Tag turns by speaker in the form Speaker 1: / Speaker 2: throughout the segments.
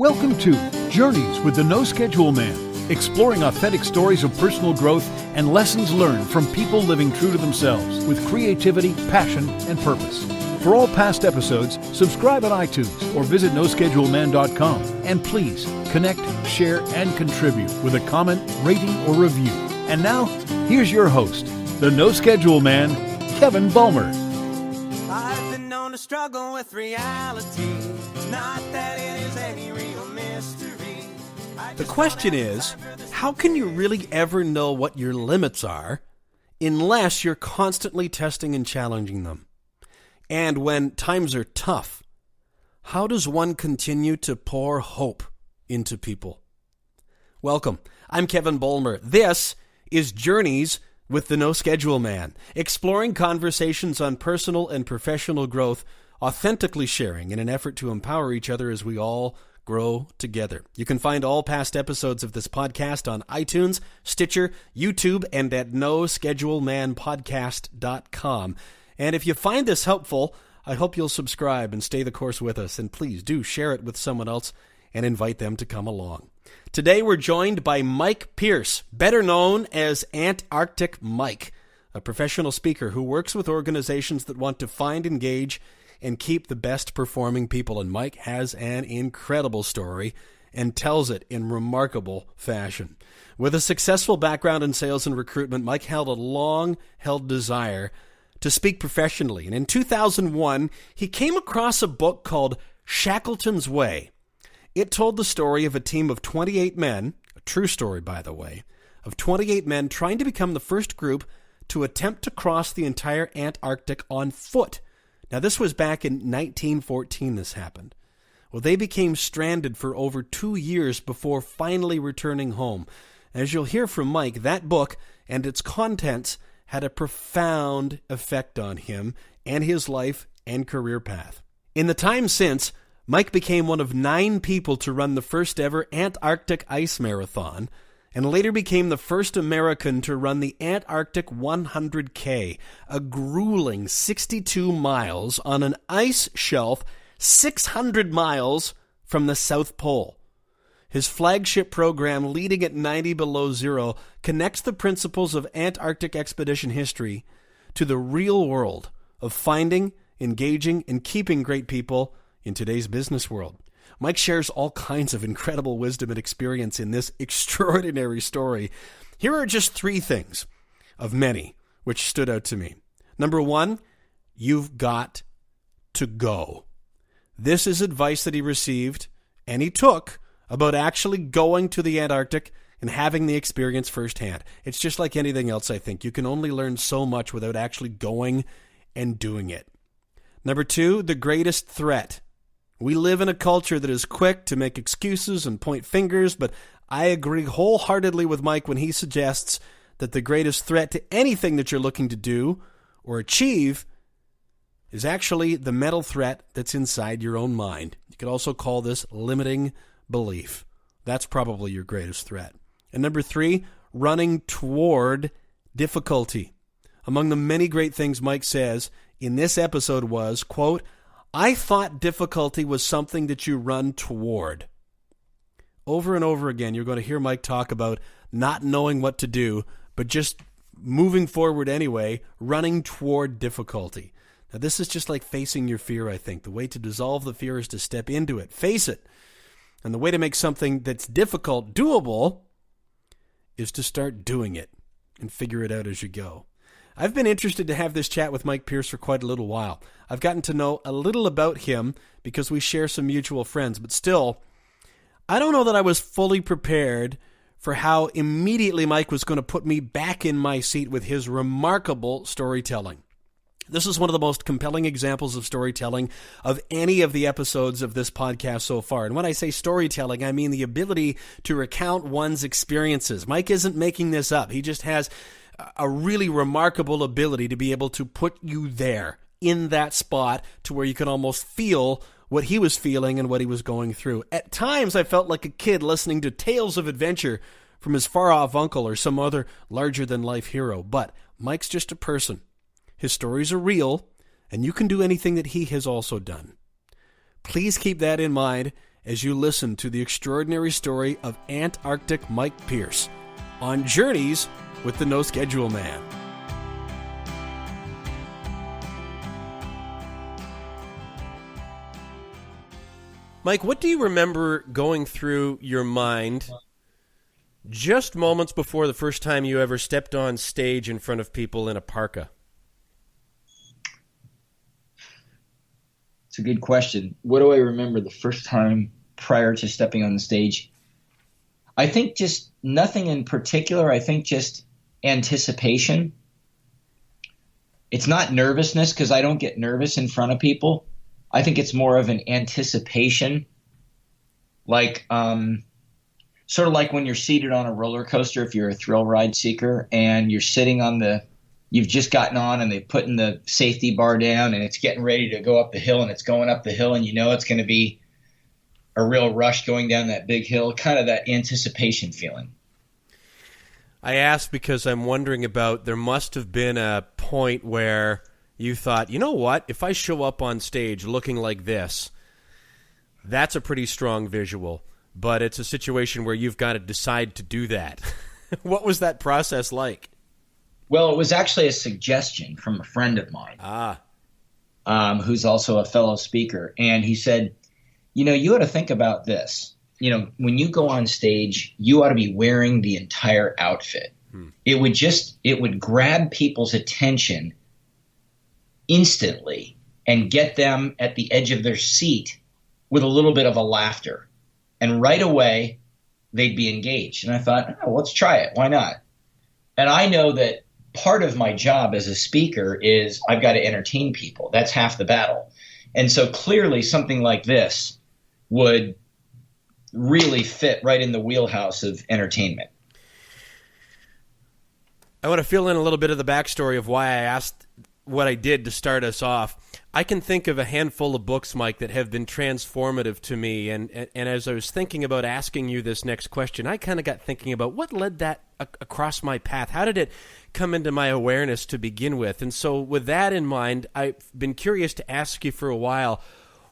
Speaker 1: Welcome to Journeys with the No Schedule Man, exploring authentic stories of personal growth and lessons learned from people living true to themselves with creativity, passion, and purpose. For all past episodes, subscribe on iTunes or visit noscheduleman.com. And please connect, share, and contribute with a comment, rating, or review. And now, here's your host, the No Schedule Man, Kevin Bulmer.
Speaker 2: I've been known to struggle with reality. Not that it is any real mystery.
Speaker 3: The question is, how can you really ever know what your limits are unless you're constantly testing and challenging them? And when times are tough, how does one continue to pour hope into people? Welcome. I'm Kevin Bulmer. This is Journeys with the No Schedule Man, exploring conversations on personal and professional growth, authentically sharing in an effort to empower each other as we all grow together. You can find all past episodes of this podcast on iTunes, Stitcher, YouTube, and at noschedulemanpodcast.com. And if you find this helpful, I hope you'll subscribe and stay the course with us. And please do share it with someone else and invite them to come along. Today we're joined by Mike Pierce, better known as Antarctic Mike, a professional speaker who works with organizations that want to find, engage, and keep the best performing people. And Mike has an incredible story and tells it in remarkable fashion. With a successful background in sales and recruitment, Mike held a long-held desire to speak professionally. And in 2001, he came across a book called Shackleton's Way. It told the story of a team of 28 men, a true story, by the way, of 28 men trying to become the first group to attempt to cross the entire Antarctic on foot. Now, this was back in 1914 this happened. Well, they became stranded for over 2 years before finally returning home. As you'll hear from Mike, that book and its contents had a profound effect on him and his life and career path. In the time since, Mike became one of 9 people to run the first ever Antarctic Ice Marathon, and later became the first American to run the Antarctic 100K, a grueling 62 miles on an ice shelf 600 miles from the South Pole. His flagship program, Leading at 90 Below Zero, connects the principles of Antarctic expedition history to the real world of finding, engaging, and keeping great people in today's business world. Mike shares all kinds of incredible wisdom and experience in this extraordinary story. Here are just 3 things of many which stood out to me. Number 1, you've got to go. This is advice that he received and he took about actually going to the Antarctic and having the experience firsthand. It's just like anything else, I think. You can only learn so much without actually going and doing it. Number 2, the greatest threat. We live in a culture that is quick to make excuses and point fingers, but I agree wholeheartedly with Mike when he suggests that the greatest threat to anything that you're looking to do or achieve is actually the mental threat that's inside your own mind. You could also call this limiting belief. That's probably your greatest threat. And number 3, running toward difficulty. Among the many great things Mike says in this episode was, quote, I thought difficulty was something that you run toward. Over and over again, you're going to hear Mike talk about not knowing what to do, but just moving forward anyway, running toward difficulty. Now, this is just like facing your fear, I think. The way to dissolve the fear is to step into it, face it. And the way to make something that's difficult doable is to start doing it and figure it out as you go. I've been interested to have this chat with Mike Pierce for quite a little while. I've gotten to know a little about him because we share some mutual friends, but still, I don't know that I was fully prepared for how immediately Mike was going to put me back in my seat with his remarkable storytelling. This is one of the most compelling examples of storytelling of any of the episodes of this podcast so far. And when I say storytelling, I mean the ability to recount one's experiences. Mike isn't making this up. He just has a really remarkable ability to be able to put you there in that spot to where you can almost feel what he was feeling and what he was going through. At times, I felt like a kid listening to tales of adventure from his far-off uncle or some other larger-than-life hero. But Mike's just a person. His stories are real, and you can do anything that he has also done. Please keep that in mind as you listen to the extraordinary story of Antarctic Mike Pierce on Journeys with the No Schedule Man. Mike, what do you remember going through your mind just moments before the first time you ever stepped on stage in front of people in a parka?
Speaker 4: It's a good question. What do I remember the first time prior to stepping on the stage? I think just nothing in particular. I think just anticipation. It's not nervousness, because I don't get nervous in front of people. I think it's more of an anticipation, like sort of like when you're seated on a roller coaster, if you're a thrill ride seeker and you're sitting on you've just gotten on and they've put in the safety bar down and it's getting ready to go up the hill, and it's going up the hill, and you know it's going to be a real rush going down that big hill, kind of that anticipation feeling.
Speaker 3: I ask because I'm wondering about, there must have been a point where you thought, you know what, if I show up on stage looking like this, that's a pretty strong visual, but it's a situation where you've got to decide to do that. What was that process like?
Speaker 4: Well, it was actually a suggestion from a friend of mine, who's also a fellow speaker. And he said, you ought to think about this. When you go on stage, you ought to be wearing the entire outfit. It would grab people's attention instantly and get them at the edge of their seat with a little bit of a laughter. And right away, they'd be engaged. And I thought, let's try it. Why not? And I know that part of my job as a speaker is I've got to entertain people. That's half the battle. And so clearly something like this would really fit right in the wheelhouse of entertainment.
Speaker 3: I want to fill in a little bit of the backstory of why I asked what I did to start us off. I can think of a handful of books, Mike, that have been transformative to me. And as I was thinking about asking you this next question, I kind of got thinking about what led that across my path. How did it come into my awareness to begin with? And so with that in mind, I've been curious to ask you for a while,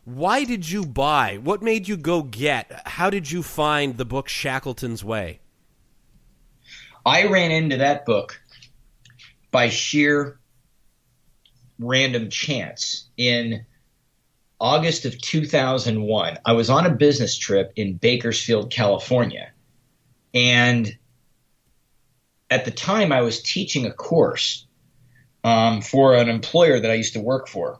Speaker 3: why did you buy? What made you go get? How did you find the book Shackleton's Way?
Speaker 4: I ran into that book by sheer random chance. In August of 2001, I was on a business trip in Bakersfield, California. And at the time, I was teaching a course for an employer that I used to work for.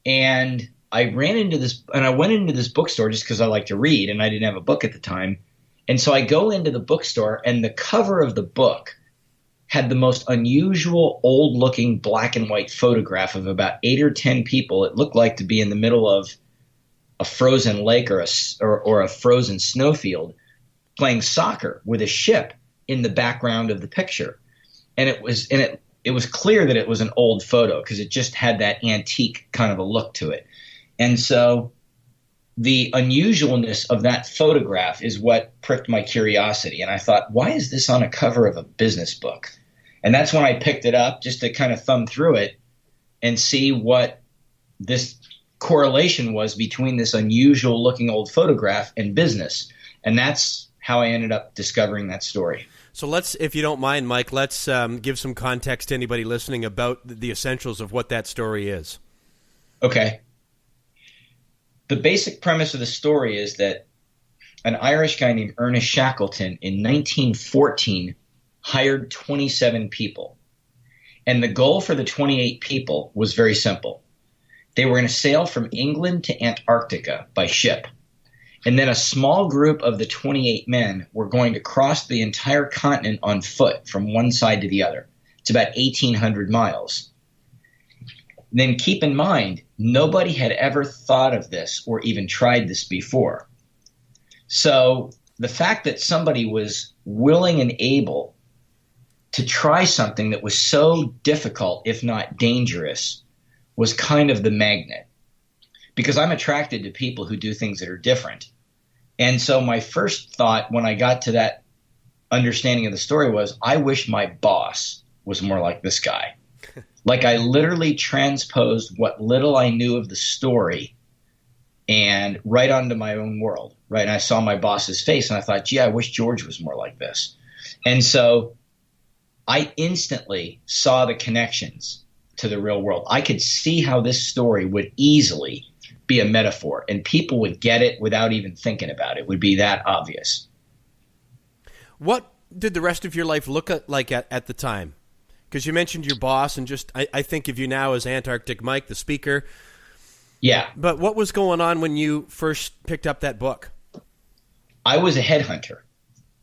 Speaker 4: And I ran into this, and I went into this bookstore just because I like to read, and I didn't have a book at the time. And so I go into the bookstore, and the cover of the book had the most unusual old-looking black and white photograph of about 8 or 10 people. It looked like to be in the middle of a frozen lake or a frozen snowfield playing soccer with a ship in the background of the picture. And it was clear that it was an old photo because it just had that antique kind of a look to it. And so the unusualness of that photograph is what pricked my curiosity. And I thought, why is this on a cover of a business book? And that's when I picked it up just to kind of thumb through it and see what this correlation was between this unusual looking old photograph and business. And that's how I ended up discovering that story.
Speaker 3: So let's, if you don't mind, Mike, let's give some context to anybody listening about the essentials of what that story is.
Speaker 4: Okay. The basic premise of the story is that an Irish guy named Ernest Shackleton in 1914 hired 27 people. And the goal for the 28 people was very simple. They were going to sail from England to Antarctica by ship. And then a small group of the 28 men were going to cross the entire continent on foot from one side to the other. It's about 1,800 miles. Then keep in mind, nobody had ever thought of this or even tried this before. So the fact that somebody was willing and able to try something that was so difficult, if not dangerous, was kind of the magnet. Because I'm attracted to people who do things that are different. And so my first thought when I got to that understanding of the story was, I wish my boss was more like this guy. Like I literally transposed what little I knew of the story and right onto my own world, right? And I saw my boss's face and I thought, gee, I wish George was more like this. And so I instantly saw the connections to the real world. I could see how this story would easily be a metaphor and people would get it without even thinking about it. It would be that obvious.
Speaker 3: What did the rest of your life look like at the time? Because you mentioned your boss, and just I think of you now as Antarctic Mike, the speaker.
Speaker 4: Yeah.
Speaker 3: But what was going on when you first picked up that book?
Speaker 4: I was a headhunter,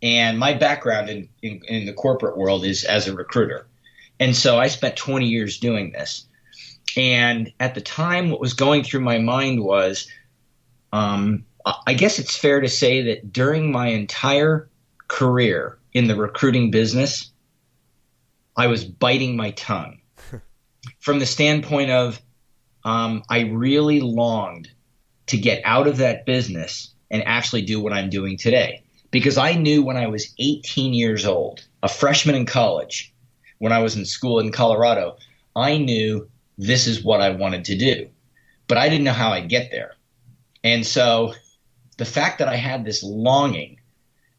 Speaker 4: and my background in the corporate world is as a recruiter. And so I spent 20 years doing this. And at the time, what was going through my mind was, I guess it's fair to say that during my entire career in the recruiting business, I was biting my tongue from the standpoint of I really longed to get out of that business and actually do what I'm doing today. Because I knew when I was 18 years old, a freshman in college, when I was in school in Colorado, I knew this is what I wanted to do. But I didn't know how I'd get there. And so the fact that I had this longing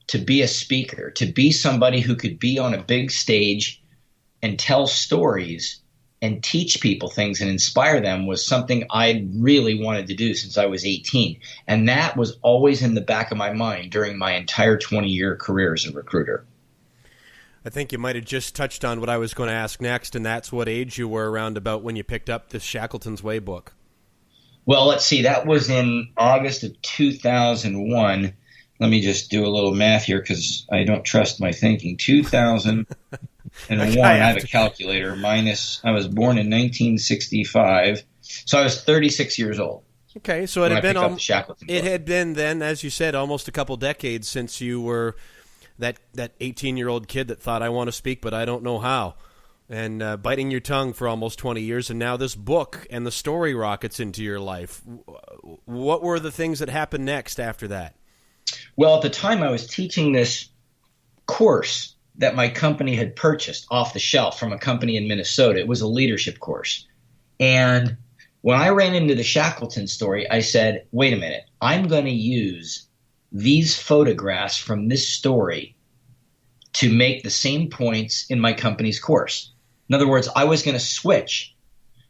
Speaker 4: to be a speaker, to be somebody who could be on a big stage and tell stories and teach people things and inspire them was something I really wanted to do since I was 18. And that was always in the back of my mind during my entire 20-year career as a recruiter.
Speaker 3: I think you might have just touched on what I was going to ask next, and that's what age you were around about when you picked up this Shackleton's Way book.
Speaker 4: Well, let's see. That was in August of 2001. Let me just do a little math here because I don't trust my thinking. 2001, I have a calculator, minus, I was born in 1965. So I was 36 years old.
Speaker 3: Okay, so it had been then, as you said, almost a couple decades since you were that 18-year-old kid that thought, I want to speak, but I don't know how. And biting your tongue for almost 20 years, and now this book and the story rockets into your life. What were the things that happened next after that?
Speaker 4: Well, at the time I was teaching this course that my company had purchased off the shelf from a company in Minnesota. It was a leadership course. And when I ran into the Shackleton story, I said, wait a minute, I'm going to use these photographs from this story to make the same points in my company's course. In other words, I was going to switch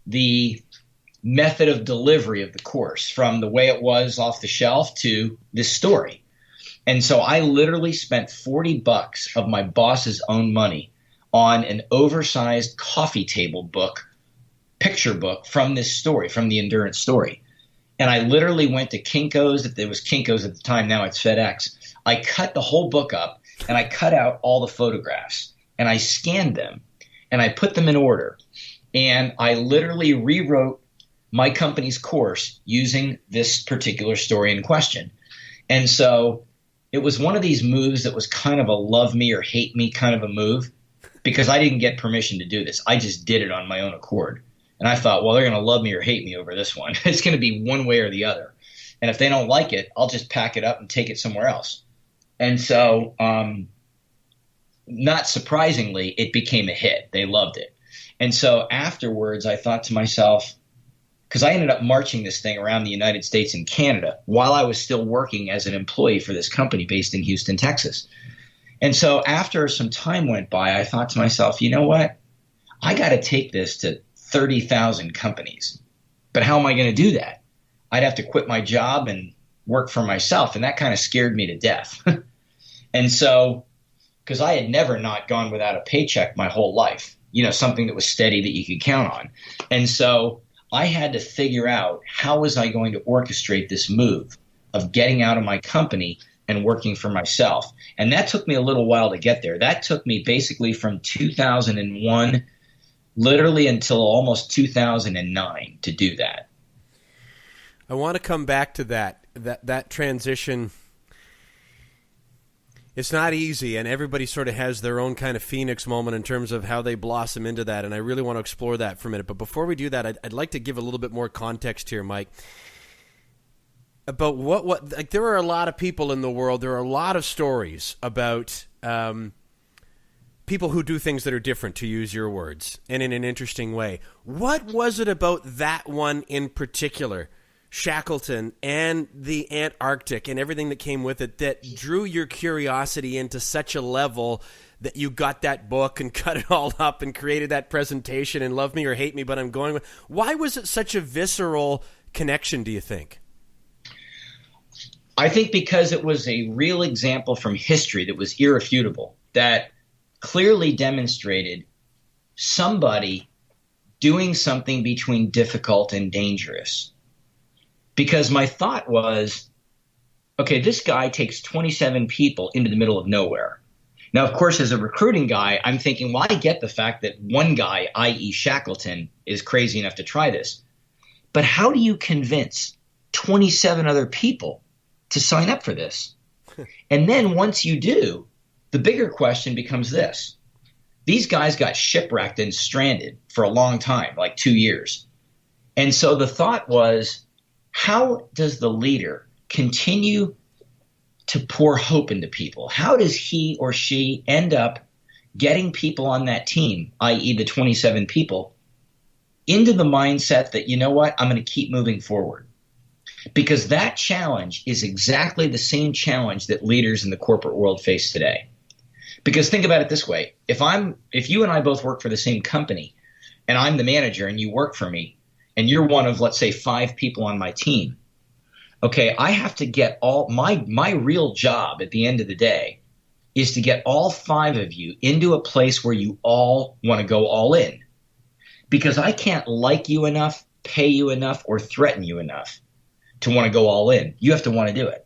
Speaker 4: the method of delivery of the course from the way it was off the shelf to this story. And so I literally spent $40 of my boss's own money on an oversized coffee table book, picture book from this story, from the endurance story. And I literally went to Kinko's. It was Kinko's at the time. Now it's FedEx. I cut the whole book up and I cut out all the photographs and I scanned them and I put them in order. And I literally rewrote my company's course using this particular story in question. And so it was one of these moves that was kind of a love me or hate me kind of a move because I didn't get permission to do this. I just did it on my own accord. And I thought, well, they're going to love me or hate me over this one. It's going to be one way or the other. And if they don't like it, I'll just pack it up and take it somewhere else. And so not surprisingly, it became a hit. They loved it. And so afterwards, I thought to myself, because I ended up marching this thing around the United States and Canada while I was still working as an employee for this company based in Houston, Texas. And so after some time went by, I thought to myself, you know what? I got to take this to 30,000 companies. But how am I going to do that? I'd have to quit my job and work for myself. And that kind of scared me to death. And so, because I had never not gone without a paycheck my whole life, something that was steady that you could count on. And so I had to figure out how was I going to orchestrate this move of getting out of my company and working for myself. And that took me a little while to get there. That took me basically from 2001 literally until almost 2009 to do that.
Speaker 3: I want to come back to that transition. It's not easy, and everybody sort of has their own kind of phoenix moment in terms of how they blossom into that, and I really want to explore that for a minute. But before we do that, I'd like to give a little bit more context here, Mike, about what like there are a lot of people in the world, there are a lot of stories about people who do things that are different, to use your words, and in an interesting way. What was it about that one in particular Shackleton and the Antarctic and everything that came with it that drew your curiosity into such a level that you got that book and cut it all up and created that presentation and love me or hate me, but I'm going with. Why was it such a visceral connection, do you think?
Speaker 4: I think because it was a real example from history that was irrefutable, that clearly demonstrated somebody doing something between difficult and dangerous. Because my thought was, okay, this guy takes 27 people into the middle of nowhere. Now, of course, as a recruiting guy, I'm thinking, well, I get the fact that one guy, i.e. Shackleton, is crazy enough to try this. But how do you convince 27 other people to sign up for this? And then once you do, the bigger question becomes this. These guys got shipwrecked and stranded for a long time, like 2 years. And so the thought was, how does the leader continue to pour hope into people? How does he or she end up getting people on that team, i.e. the 27 people, into the mindset that, you know what, I'm going to keep moving forward? Because that challenge is exactly the same challenge that leaders in the corporate world face today. Because think about it this way. If you and I both work for the same company and I'm the manager and you work for me and you're one of, let's say, 5 people on my team, okay, I have to get all my real job at the end of the day is to get all 5 of you into a place where you all want to go all in. Because I can't like you enough, pay you enough, or threaten you enough to want to go all in. You have to want to do it.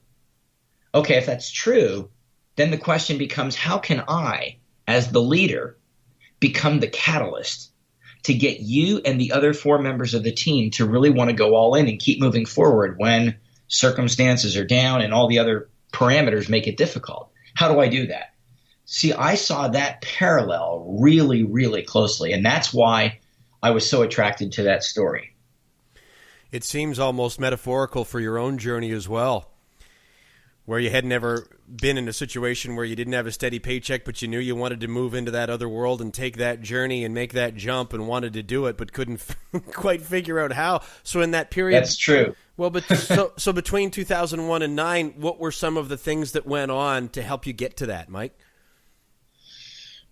Speaker 4: Okay, if that's true, then the question becomes, how can I, as the leader, become the catalyst to get you and the other 4 members of the team to really want to go all in and keep moving forward when circumstances are down and all the other parameters make it difficult? How do I do that? See, I saw that parallel really, really closely, and that's why I was so attracted to that story.
Speaker 3: It seems almost metaphorical for your own journey as well, where you had never been in a situation where you didn't have a steady paycheck, but you knew you wanted to move into that other world and take that journey and make that jump and wanted to do it, but couldn't quite figure out how. So in that period...
Speaker 4: That's true.
Speaker 3: Well, but so between 2001 and 2009, what were some of the things that went on to help you get to that, Mike?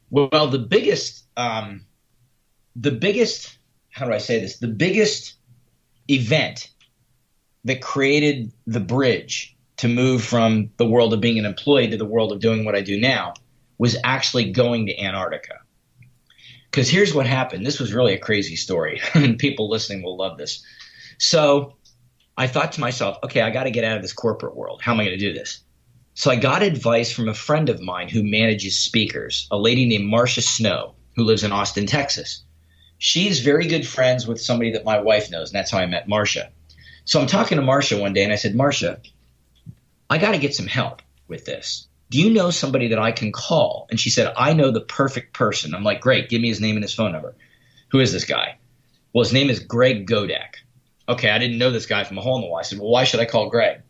Speaker 4: Well, the biggest, how do I say this? The biggest event that created the bridge to move from the world of being an employee to the world of doing what I do now was actually going to Antarctica. Because here's what happened. This was really a crazy story, and people listening will love this. So I thought to myself, okay, I got to get out of this corporate world. How am I going to do this? So I got advice from a friend of mine who manages speakers, a lady named Marcia Snow, who lives in Austin, Texas. She's very good friends with somebody that my wife knows, and that's how I met Marcia. So I'm talking to Marcia one day, and I said, Marcia, I got to get some help with this. Do you know somebody that I can call? And she said, I know the perfect person. I'm like, great, give me his name and his phone number. Who is this guy? Well, his name is Greg Godek. Okay, I didn't know this guy from a hole in the wall. I said, well, why should I call Greg?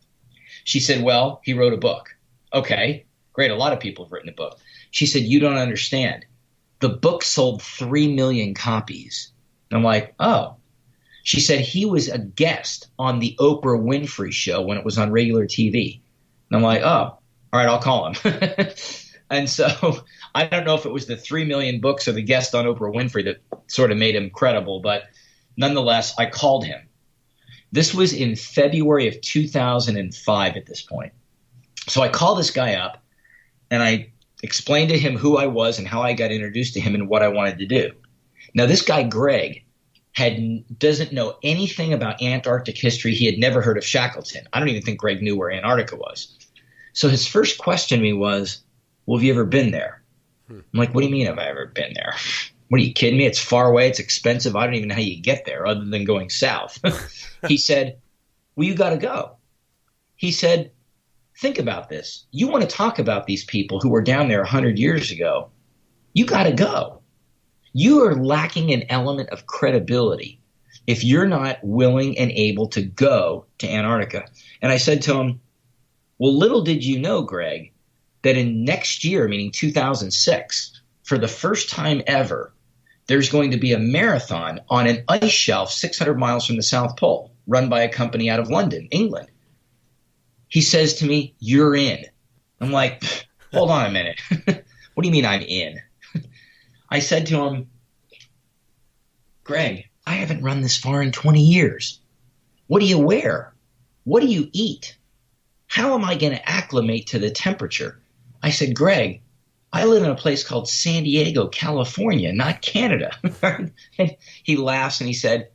Speaker 4: She said, well, he wrote a book. Okay, great. A lot of people have written a book. She said, you don't understand. The book sold 3 million copies. And I'm like, oh. She said he was a guest on the Oprah Winfrey show when it was on regular TV. And I'm like, oh, all right, I'll call him. And so I don't know if it was the 3 million books or the guest on Oprah Winfrey that sort of made him credible, but nonetheless, I called him. This was in February of 2005 at this point. So I called this guy up and I explained to him who I was and how I got introduced to him and what I wanted to do. Now, this guy, Greg, doesn't know anything about Antarctic history. He had never heard of Shackleton. I don't even think Greg knew where Antarctica was. So his first question to me was, well, have you ever been there? I'm like, what do you mean have I ever been there? What are you kidding me? It's far away. It's expensive. I don't even know how you get there other than going south. He said, well, you got to go. He said, think about this. You want to talk about these people who were down there 100 years ago. You got to go. You are lacking an element of credibility if you're not willing and able to go to Antarctica. And I said to him, well, little did you know, Greg, that in next year, meaning 2006, for the first time ever, there's going to be a marathon on an ice shelf 600 miles from the South Pole. run by a company out of London, England. He says to me, "You're in." I'm like, hold on a minute. What do you mean I'm in? I said to him, "Greg, I haven't run this far in 20 years. What do you wear? What do you eat? How am I going to acclimate to the temperature?" I said, "Greg, I live in a place called San Diego, California, not Canada." And he laughs and he said,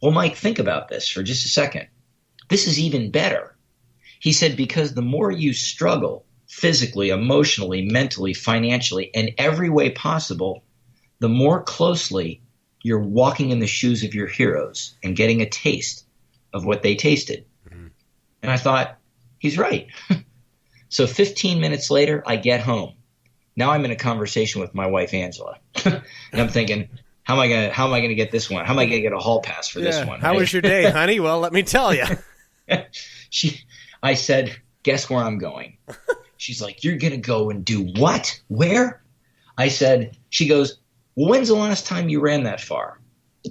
Speaker 4: "Well, Mike, think about this for just a second. This is even better." He said, "Because the more you struggle physically, emotionally, mentally, financially, in every way possible, the more closely you're walking in the shoes of your heroes and getting a taste of what they tasted." Mm-hmm. And I thought, he's right. So 15 minutes later, I get home. Now I'm in a conversation with my wife, Angela. And I'm thinking, how am I going to get this one? How am I going to get a hall pass for this one?
Speaker 3: How was your day, honey? Well, let me tell you.
Speaker 4: I said, "Guess where I'm going?" She's like, "You're going to go and do what? Where?" I said, she goes, "Well, when's the last time you ran that far?"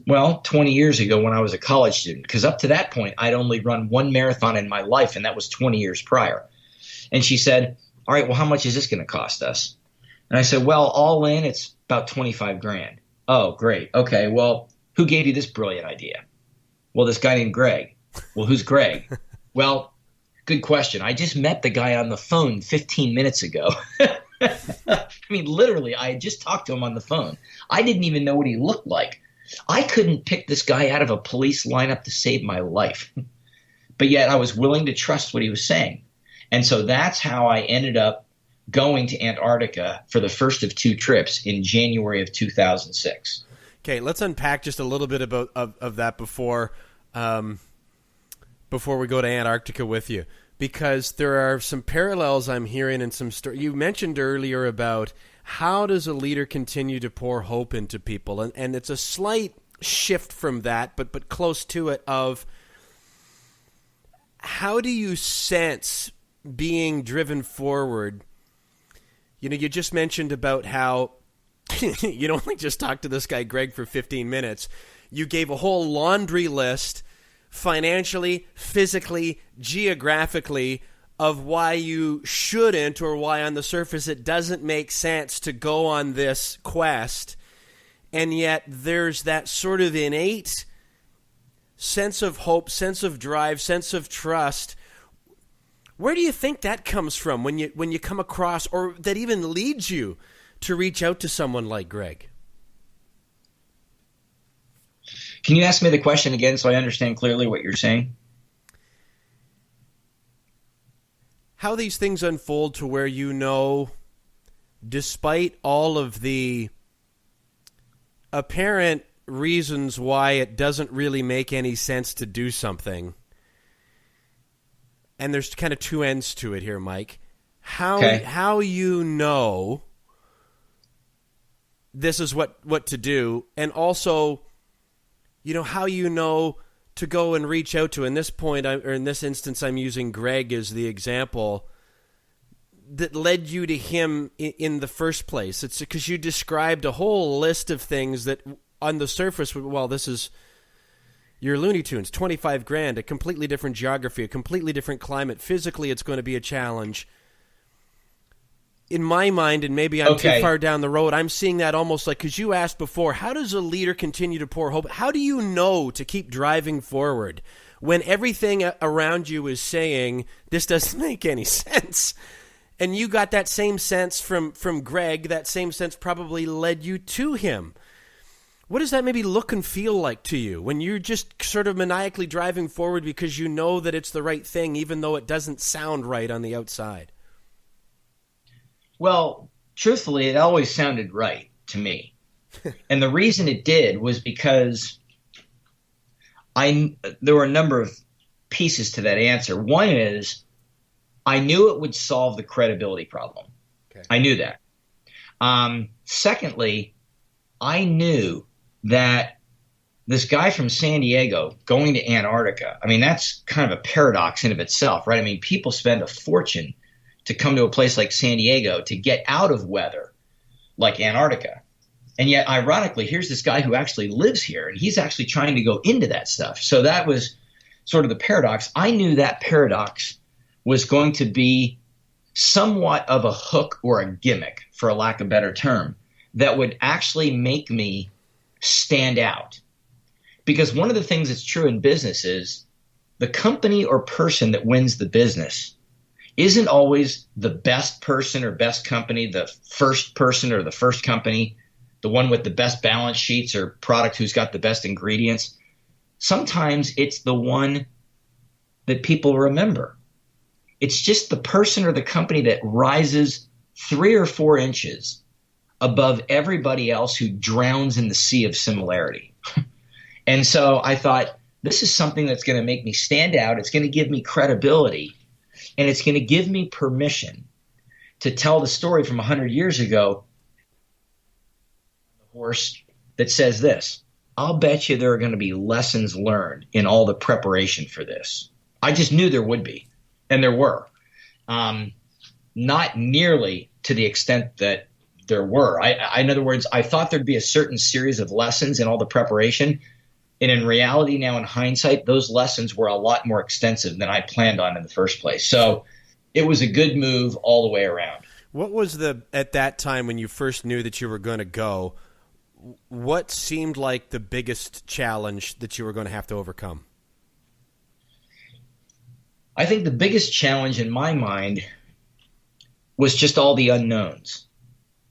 Speaker 4: Well, 20 years ago when I was a college student, because up to that point, I'd only run one marathon in my life, and that was 20 years prior. And she said, "All right, well, how much is this going to cost us?" And I said, "Well, all in, it's about 25 grand. "Oh, great. Okay, well, who gave you this brilliant idea?" "Well, this guy named Greg." "Well, who's Greg?" "Well, good question. I just met the guy on the phone 15 minutes ago." I mean, literally, I had just talked to him on the phone. I didn't even know what he looked like. I couldn't pick this guy out of a police lineup to save my life. But yet I was willing to trust what he was saying. And so that's how I ended up going to Antarctica for the first of two trips in January of 2006.
Speaker 3: Okay, let's unpack just a little bit about of that before we go to Antarctica with you, because there are some parallels I'm hearing in some story. You mentioned earlier about how does a leader continue to pour hope into people, and it's a slight shift from that, but close to it, of how do you sense being driven forward? You know, you just mentioned about how you don't only just talk to this guy Greg for 15 minutes. You gave a whole laundry list, financially, physically, geographically, of why you shouldn't, or why on the surface it doesn't make sense to go on this quest. And yet there's that sort of innate sense of hope, sense of drive, sense of trust. Where do you think that comes from when you come across, or that even leads you to reach out to someone like Greg?
Speaker 4: Can you ask me the question again so I understand clearly what you're saying?
Speaker 3: How these things unfold to where, you know, despite all of the apparent reasons why it doesn't really make any sense to do something, and there's kind of two ends to it here, Mike, how you know this is what to do, and also, you know, how you know to go and reach out to. In this point, or in this instance, I'm using Greg as the example that led you to him in the first place. It's because you described a whole list of things that on the surface, well, this is your Looney Tunes, 25 grand, a completely different geography, a completely different climate. Physically, it's going to be a challenge. In my mind, and maybe I'm too far down the road, I'm seeing that almost like, because you asked before, how does a leader continue to pour hope? How do you know to keep driving forward when everything around you is saying, this doesn't make any sense? And you got that same sense from Greg. That same sense probably led you to him. What does that maybe look and feel like to you when you're just sort of maniacally driving forward because you know that it's the right thing, even though it doesn't sound right on the outside?
Speaker 4: Well, truthfully, it always sounded right to me. And the reason it did was because there were a number of pieces to that answer. One is I knew it would solve the credibility problem. Okay. I knew that. Secondly, I knew that this guy from San Diego going to Antarctica, I mean, that's kind of a paradox in of itself, right? I mean, people spend a fortune to come to a place like San Diego to get out of weather like Antarctica. And yet, ironically, here's this guy who actually lives here, and he's actually trying to go into that stuff. So that was sort of the paradox, I knew that paradox was going to be somewhat of a hook or a gimmick, for a lack of a better term, that would actually make me stand out. Because one of the things that's true in business is the company or person that wins the business isn't always the best person or best company, the first person or the first company, the one with the best balance sheets or product who's got the best ingredients. Sometimes it's the one that people remember. It's just the person or the company that rises 3 or 4 inches above everybody else who drowns in the sea of similarity. And so I thought, this is something that's going to make me stand out. It's going to give me credibility, and it's going to give me permission to tell the story from 100 years ago. The horse that says this, I'll bet you there are going to be lessons learned in all the preparation for this. I just knew there would be, and there were. Not nearly to the extent that there were. In other words, I thought there'd be a certain series of lessons in all the preparation. And in reality now, in hindsight, those lessons were a lot more extensive than I planned on in the first place. So it was a good move all the way around.
Speaker 3: What was at that time when you first knew that you were going to go, what seemed like the biggest challenge that you were going to have to overcome?
Speaker 4: I think the biggest challenge in my mind was just all the unknowns.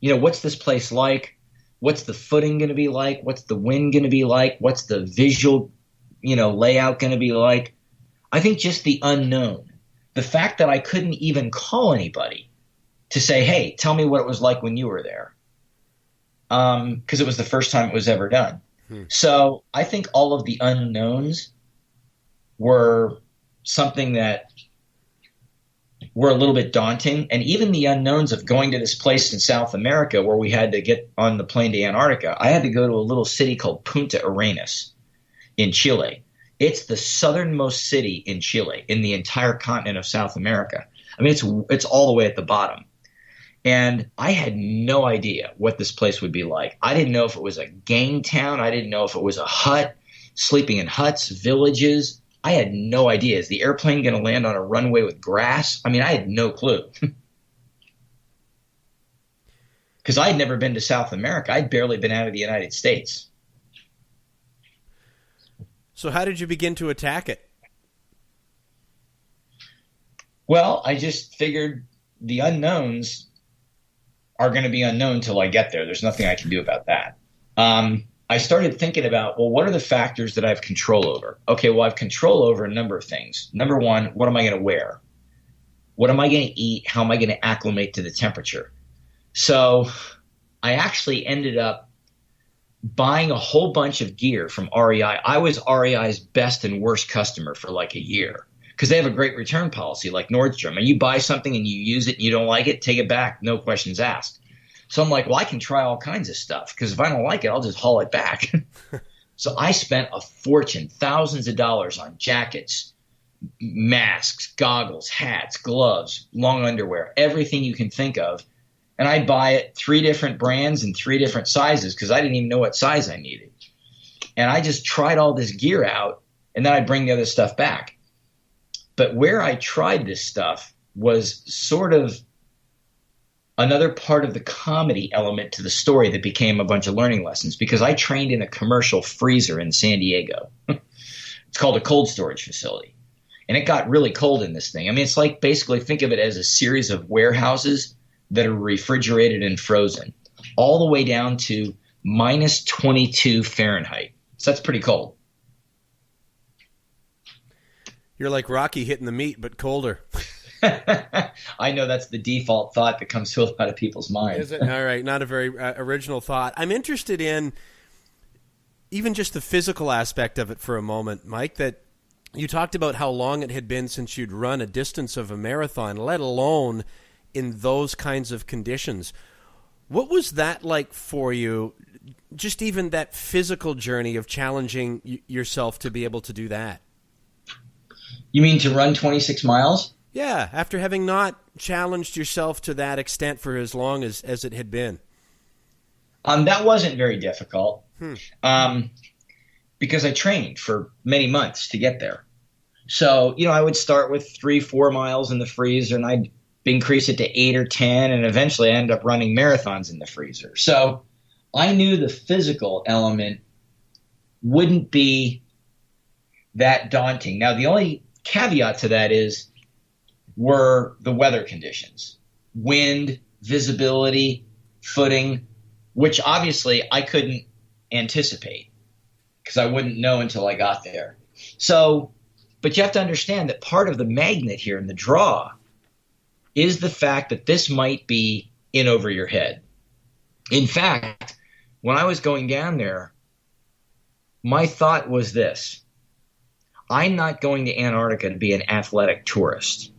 Speaker 4: What's this place like? What's the footing going to be like? What's the wind going to be like? What's the visual, layout going to be like? I think just the unknown. The fact that I couldn't even call anybody to say, hey, tell me what it was like when you were there. Because it was the first time it was ever done. So I think all of the unknowns were something that were a little bit daunting. And even the unknowns of going to this place in South America where we had to get on the plane to Antarctica. I had to go to a little city called Punta Arenas in Chile. It's the southernmost city in Chile, in the entire continent of South America. I mean, it's all the way at the bottom. And I had no idea what this place would be like. I didn't know if it was a gang town. I didn't know if it was a hut, sleeping in huts, villages. I had no idea. Is the airplane going to land on a runway with grass? I mean, I had no clue. Because I had never been to South America. I'd barely been out of the United States.
Speaker 3: So how did you begin to attack it?
Speaker 4: Well, I just figured the unknowns are going to be unknown till I get there. There's nothing I can do about that. I started thinking about, well, what are the factors that I have control over? Okay, well, I have control over a number of things. Number one, what am I going to wear? What am I going to eat? How am I going to acclimate to the temperature? So I actually ended up buying a whole bunch of gear from REI. I was REI's best and worst customer for like a year because they have a great return policy like Nordstrom. And you buy something and you use it and you don't like it, take it back, no questions asked. So I'm like, well, I can try all kinds of stuff because if I don't like it, I'll just haul it back. So I spent a fortune, thousands of dollars on jackets, masks, goggles, hats, gloves, long underwear, everything you can think of. And I'd buy it 3 different brands and 3 different sizes because I didn't even know what size I needed. And I just tried all this gear out, and then I'd bring the other stuff back. But where I tried this stuff was sort of another part of the comedy element to the story that became a bunch of learning lessons because I trained in a commercial freezer in San Diego. It's called a cold storage facility. And it got really cold in this thing. I mean, it's like basically think of it as a series of warehouses that are refrigerated and frozen all the way down to minus 22 Fahrenheit. So that's pretty cold.
Speaker 3: You're like Rocky hitting the meat, but colder.
Speaker 4: I know that's the default thought that comes to a lot of people's minds.
Speaker 3: Is it? All right, not a very original thought. I'm interested in even just the physical aspect of it for a moment, Mike, that you talked about how long it had been since you'd run a distance of a marathon, let alone in those kinds of conditions. What was that like for you, just even that physical journey of challenging yourself to be able to do that?
Speaker 4: You mean to run 26 miles?
Speaker 3: Yeah, after having not challenged yourself to that extent for as long as it had been.
Speaker 4: That wasn't very difficult because I trained for many months to get there. So, I would start with 3-4 miles in the freezer, and I'd increase it to 8 or 10, and eventually I ended up running marathons in the freezer. So I knew the physical element wouldn't be that daunting. Now, the only caveat to that were the weather conditions, wind, visibility, footing, which obviously I couldn't anticipate because I wouldn't know until I got there. So, but you have to understand that part of the magnet here and the draw is the fact that this might be in over your head. In fact, when I was going down there, my thought was this: I'm not going to Antarctica to be an athletic tourist.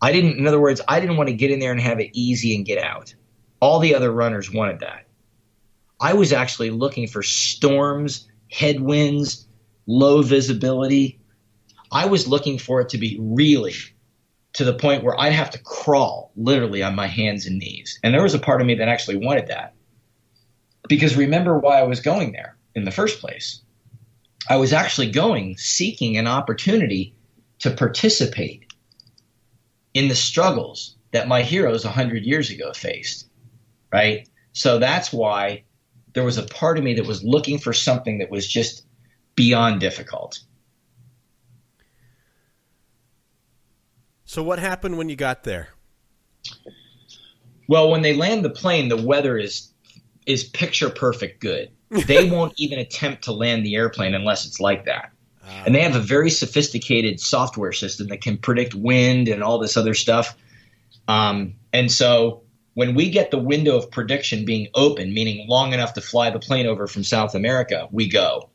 Speaker 4: In other words, I didn't want to get in there and have it easy and get out. All the other runners wanted that. I was actually looking for storms, headwinds, low visibility. I was looking for it to be really to the point where I'd have to crawl literally on my hands and knees. And there was a part of me that actually wanted that. Because remember why I was going there in the first place. I was actually seeking an opportunity to participate in the struggles that my heroes 100 years ago faced, right? So that's why there was a part of me that was looking for something that was just beyond difficult.
Speaker 3: So what happened when you got there?
Speaker 4: Well, when they land the plane, the weather is picture perfect good. They won't even attempt to land the airplane unless it's like that. And they have a very sophisticated software system that can predict wind and all this other stuff. And so when we get the window of prediction being open, meaning long enough to fly the plane over from South America, we go.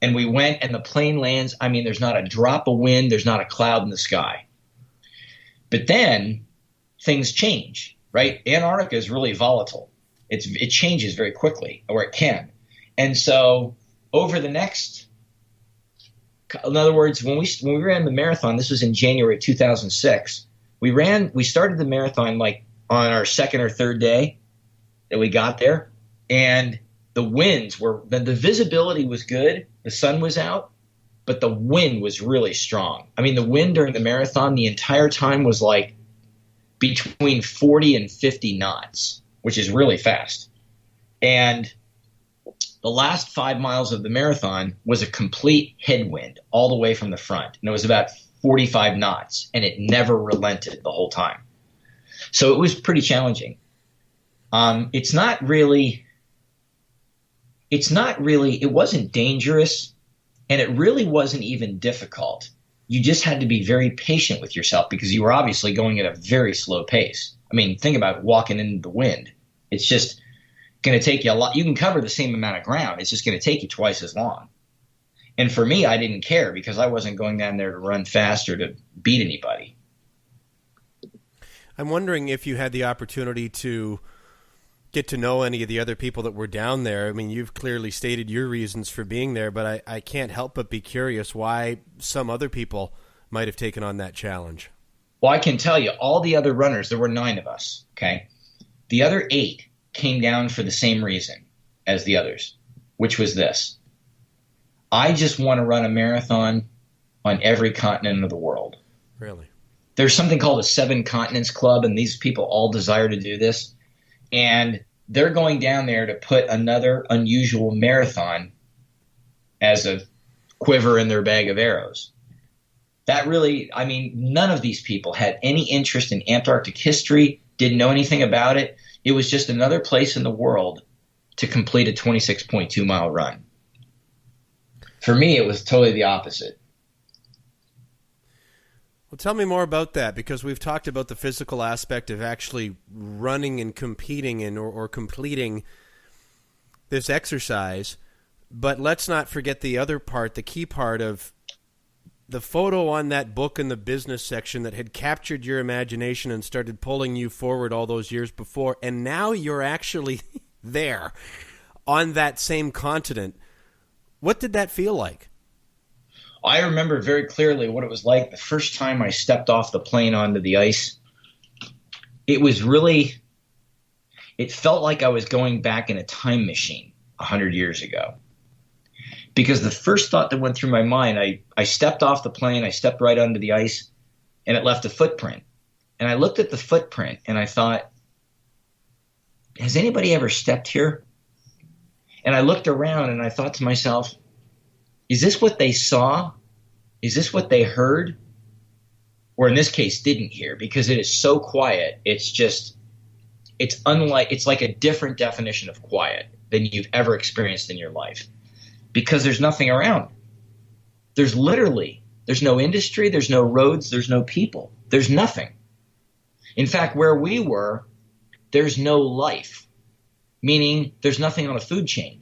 Speaker 4: And we went, and the plane lands. I mean, there's not a drop of wind. There's not a cloud in the sky. But then things change, right? Antarctica is really volatile. It changes very quickly, or it can. And so over the next, in other words, when we ran the marathon, this was in January 2006, we started the marathon like on our second or third day that we got there. And the winds the visibility was good. The sun was out, but the wind was really strong. I mean, the wind during the marathon the entire time was like between 40 and 50 knots, which is really fast. And the last 5 miles of the marathon was a complete headwind all the way from the front. And it was about 45 knots, and it never relented the whole time. So it was pretty challenging. It wasn't dangerous, and it really wasn't even difficult. You just had to be very patient with yourself because you were obviously going at a very slow pace. I mean, think about walking into the wind. It's just going to take you a lot. You can cover the same amount of ground. It's just going to take you twice as long. And for me, I didn't care because I wasn't going down there to run fast or to beat anybody.
Speaker 3: I'm wondering if you had the opportunity to get to know any of the other people that were down there. I mean, you've clearly stated your reasons for being there, but I can't help but be curious why some other people might have taken on that challenge.
Speaker 4: Well, I can tell you, all the other runners, there were 9 of us, okay? The other 8 came down for the same reason as the others, which was this. I just want to run a marathon on every continent of the world.
Speaker 3: Really?
Speaker 4: There's something called a 7 Continents Club, and these people all desire to do this. And they're going down there to put another unusual marathon as a quiver in their bag of arrows. That really, I mean, none of these people had any interest in Antarctic history, didn't know anything about it. It was just another place in the world to complete a 26.2-mile run. For me, it was totally the opposite.
Speaker 3: Well, tell me more about that, because we've talked about the physical aspect of actually running and competing in or completing this exercise. But let's not forget the other part, the key part of the photo on that book in the business section that had captured your imagination and started pulling you forward all those years before. And now you're actually there on that same continent. What did that feel like?
Speaker 4: I remember very clearly what it was like the first time I stepped off the plane onto the ice. It felt like I was going back in a time machine 100 years ago. Because the first thought that went through my mind, I stepped off the plane, I stepped right onto the ice, and it left a footprint. And I looked at the footprint and I thought, has anybody ever stepped here? And I looked around and I thought to myself, is this what they saw? Is this what they heard? Or in this case, didn't hear, because it is so quiet. It's like a different definition of quiet than you've ever experienced in your life, because there's nothing around. There's no industry, there's no roads, there's no people, there's nothing. In fact, where we were, there's no life, meaning there's nothing on a food chain.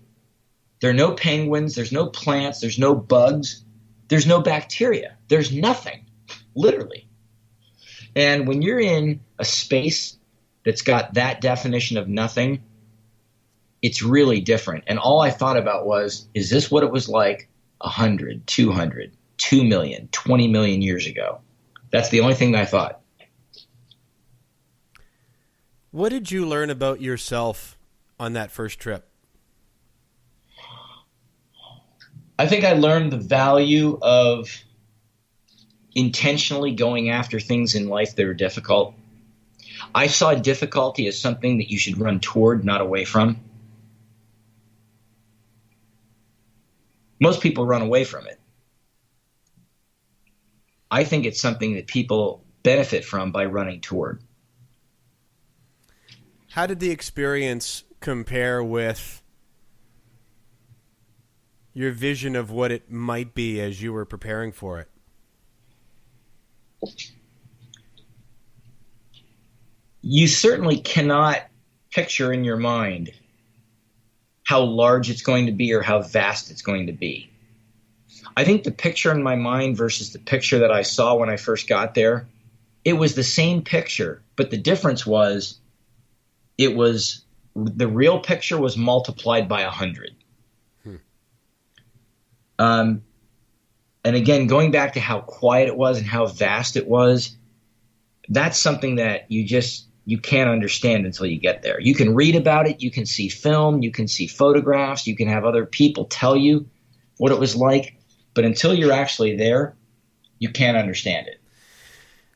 Speaker 4: There are no penguins, there's no plants, there's no bugs, there's no bacteria, there's nothing, literally. And when you're in a space that's got that definition of nothing, it's really different. And all I thought about was, is this what it was like 100, 200, 2 million, 20 million years ago? That's the only thing that I thought.
Speaker 3: What did you learn about yourself on that first trip?
Speaker 4: I think I learned the value of intentionally going after things in life that are difficult. I saw difficulty as something that you should run toward, not away from. Most people run away from it. I think it's something that people benefit from by running toward.
Speaker 3: How did the experience compare with your vision of what it might be as you were preparing for it?
Speaker 4: You certainly cannot picture in your mind how large it's going to be or how vast it's going to be. I think the picture in my mind versus the picture that I saw when I first got there, it was the same picture, but the difference was the real picture was multiplied by 100. And again, going back to how quiet it was and how vast it was, that's something that you can't understand until you get there. You can read about it, you can see film, you can see photographs, you can have other people tell you what it was like, but until you're actually there, you can't understand it.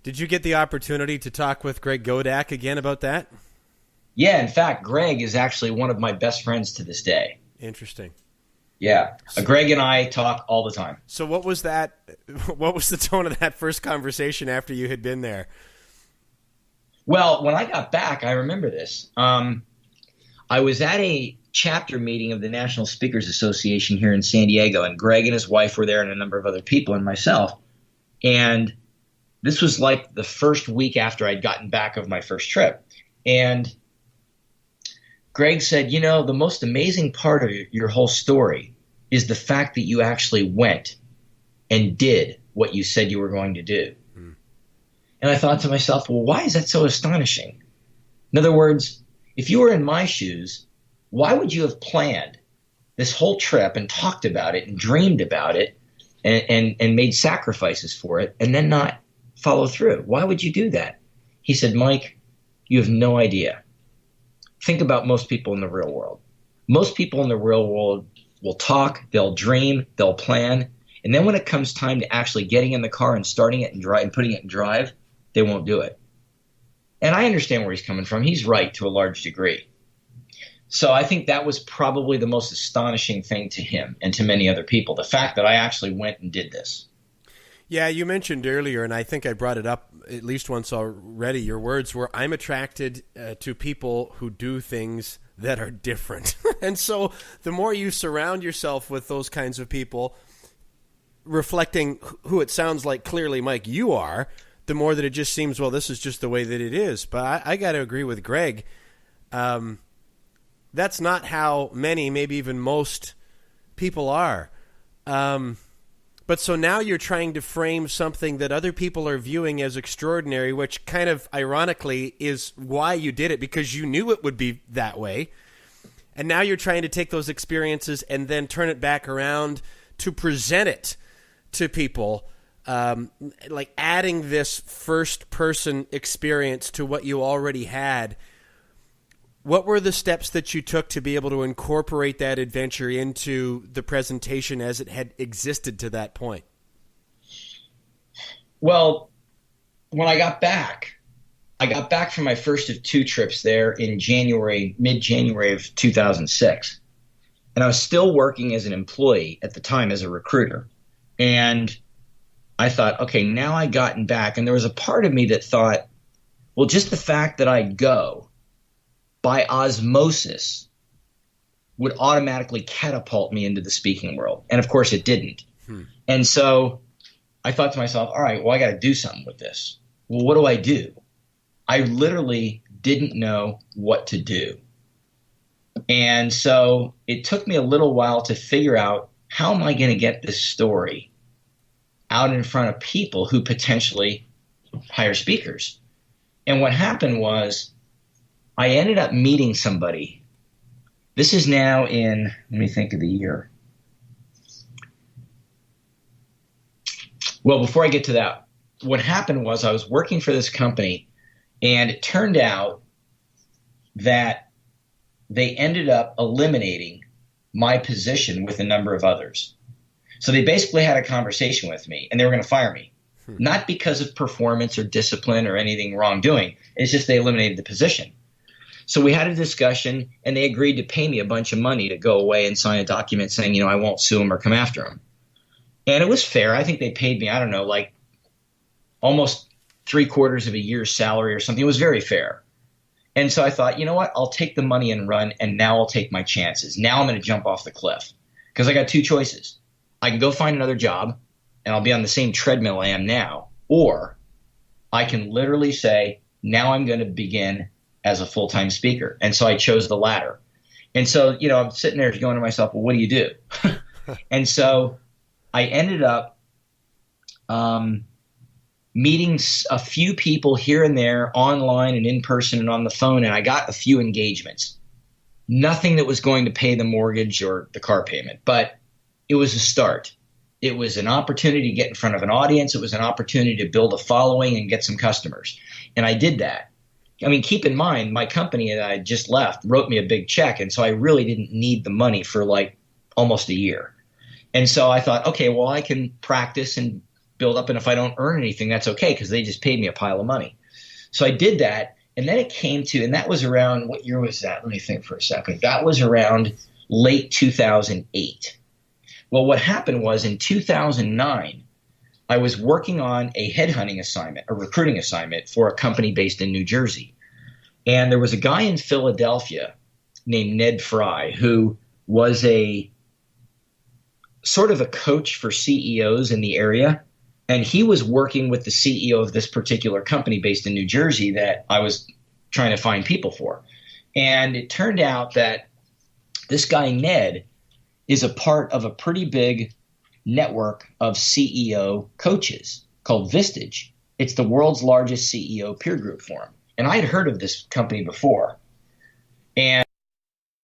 Speaker 3: Did you get the opportunity to talk with Greg Godak again about that?
Speaker 4: Yeah, in fact, Greg is actually one of my best friends to this day.
Speaker 3: Interesting.
Speaker 4: Yeah, Greg and I talk all the time.
Speaker 3: So what was that? What was the tone of that first conversation after you had been there?
Speaker 4: Well, when I got back, I remember this. I was at a chapter meeting of the National Speakers Association here in San Diego, and Greg and his wife were there and a number of other people and myself. And this was like the first week after I'd gotten back of my first trip. And Greg said, you know, the most amazing part of your whole story is the fact that you actually went and did what you said you were going to do. And I thought to myself, well, why is that so astonishing? In other words, if you were in my shoes, why would you have planned this whole trip and talked about it and dreamed about it and made sacrifices for it and then not follow through? Why would you do that? He said, Mike, you have no idea. Think about most people in the real world. Most people in the real world will talk, they'll dream, they'll plan, and then when it comes time to actually getting in the car and starting it and putting it in drive, they won't do it. And I understand where he's coming from. He's right to a large degree. So I think that was probably the most astonishing thing to him and to many other people, the fact that I actually went and did this.
Speaker 3: Yeah, you mentioned earlier, and I think I brought it up at least once already, your words were, I'm attracted to people who do things that are different. And so the more you surround yourself with those kinds of people, reflecting who it sounds like clearly, Mike, you are, the more that it just seems, well, this is just the way that it is. But I got to agree with Greg. That's not how many, maybe even most people are. But so now you're trying to frame something that other people are viewing as extraordinary, which kind of ironically is why you did it, because you knew it would be that way. And now you're trying to take those experiences and then turn it back around to present it to people, like adding this first-person experience to what you already had. What were the steps that you took to be able to incorporate that adventure into the presentation as it had existed to that point?
Speaker 4: Well, when I got back from my first of two trips there in mid-January of 2006. And I was still working as an employee at the time as a recruiter. And I thought, okay, now I'd gotten back. And there was a part of me that thought, well, just the fact that I'd go by osmosis would automatically catapult me into the speaking world. And of course it didn't. And so I thought to myself, all right, well, I got to do something with this. Well, what do I do? I literally didn't know what to do. And so it took me a little while to figure out, how am I going to get this story out in front of people who potentially hire speakers? And what happened was I ended up meeting somebody. This is now in, let me think of the year. Well, before I get to that, what happened was I was working for this company, and it turned out that they ended up eliminating my position with a number of others. So they basically had a conversation with me, and they were going to fire me. Not because of performance or discipline or anything wrongdoing. It's just they eliminated the position. So we had a discussion, and they agreed to pay me a bunch of money to go away and sign a document saying, I won't sue them or come after them. And it was fair. I think they paid me, I don't know, like almost 3/4 of a year's salary or something. It was very fair. And so I thought, you know what? I'll take the money and run, and now I'll take my chances. Now I'm going to jump off the cliff because I got two choices. I can go find another job, and I'll be on the same treadmill I am now, or I can literally say, now I'm going to begin as a full-time speaker. And so I chose the latter. And so, I'm sitting there going to myself, well, what do you do? And so I ended up meeting a few people here and there online and in person and on the phone, and I got a few engagements. Nothing that was going to pay the mortgage or the car payment, but it was a start. It was an opportunity to get in front of an audience. It was an opportunity to build a following and get some customers. And I did that. I mean, keep in mind, my company that I just left wrote me a big check, and so I really didn't need the money for like almost a year. And so I thought, okay, well, I can practice and build up, and if I don't earn anything, that's okay because they just paid me a pile of money. So I did that, and then it came to, and that was around, what year was that? Let me think for a second. That was around late 2008. Well, what happened was in 2009, I was working on a headhunting assignment, a recruiting assignment for a company based in New Jersey. And there was a guy in Philadelphia named Ned Fry who was a sort of a coach for CEOs in the area. And he was working with the CEO of this particular company based in New Jersey that I was trying to find people for. And it turned out that this guy, Ned, is a part of a pretty big network of CEO coaches called Vistage. It's the world's largest CEO peer group forum. And I had heard of this company before. And